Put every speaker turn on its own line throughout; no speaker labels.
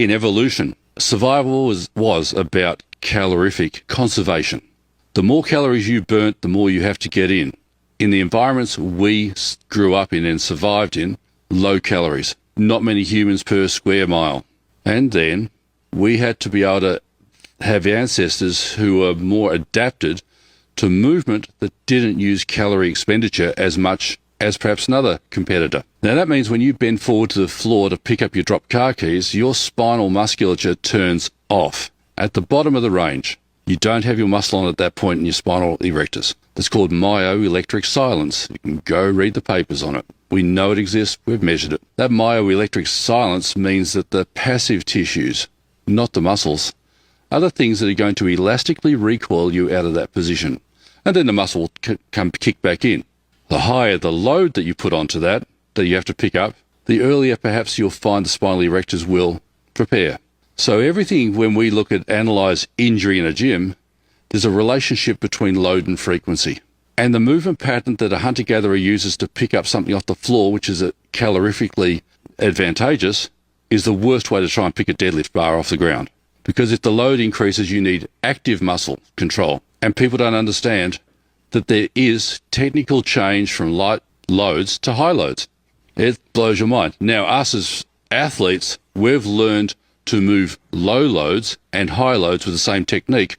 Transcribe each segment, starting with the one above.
In evolution, survival was about calorific conservation. The more calories you burnt, the more you have to get in. In the environments we grew up in and survived in, low calories, not many humans per square mile. And then we had to be able to have ancestors who were more adapted to movement that didn't use calorie expenditure as much as perhaps another competitor. Now that means when you bend forward to the floor to pick up your dropped car keys, your spinal musculature turns off. At the bottom of the range, you don't have your muscle on at that point in your spinal erectors. That's called myoelectric silence. You can go read the papers on it. We know it exists, we've measured it. That myoelectric silence means that the passive tissues, not the muscles, are the things that are going to elastically recoil you out of that position. And then the muscle will come kick back in. The higher the load that you put onto that you have to pick up, the earlier perhaps you'll find the spinal erectors will prepare. So everything, when we look at analyse injury in a gym, there's a relationship between load and frequency. And the movement pattern that a hunter-gatherer uses to pick up something off the floor, which is calorifically advantageous, is the worst way to try and pick a deadlift bar off the ground. Because if the load increases, you need active muscle control. And people don't understand that there is technical change from light loads to high loads. It blows your mind. Now, us as athletes, we've learned to move low loads and high loads with the same technique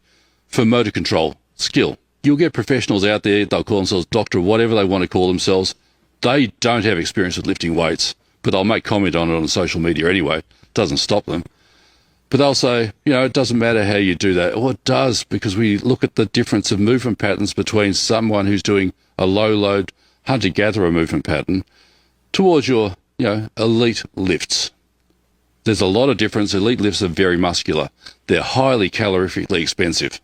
for motor control skill. You'll get professionals out there, they'll call themselves doctor, whatever they want to call themselves. They don't have experience with lifting weights, but they'll make comment on it on social media anyway. It doesn't stop them. But they'll say, it doesn't matter how you do that. Well, it does, because we look at the difference of movement patterns between someone who's doing a low-load hunter-gatherer movement pattern towards your, elite lifts. There's a lot of difference. Elite lifts are very muscular. They're highly calorifically expensive.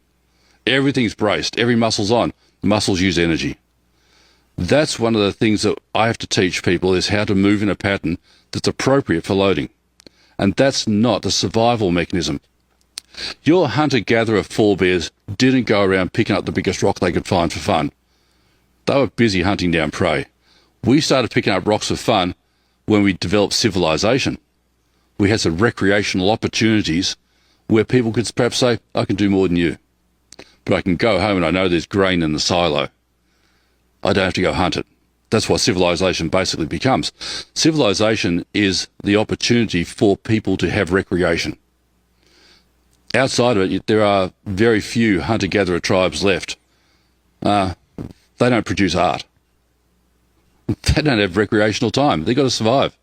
Everything's braced. Every muscle's on. Muscles use energy. That's one of the things that I have to teach people, is how to move in a pattern that's appropriate for loading. And that's not a survival mechanism. Your hunter-gatherer forebears didn't go around picking up the biggest rock they could find for fun. They were busy hunting down prey. We started picking up rocks for fun when we developed civilization. We had some recreational opportunities where people could perhaps say, I can do more than you. But I can go home and I know there's grain in the silo. I don't have to go hunt it. That's what civilization basically becomes. Civilization is the opportunity for people to have recreation. Outside of it, there are very few hunter-gatherer tribes left. They don't produce art. They don't have recreational time. They've got to survive.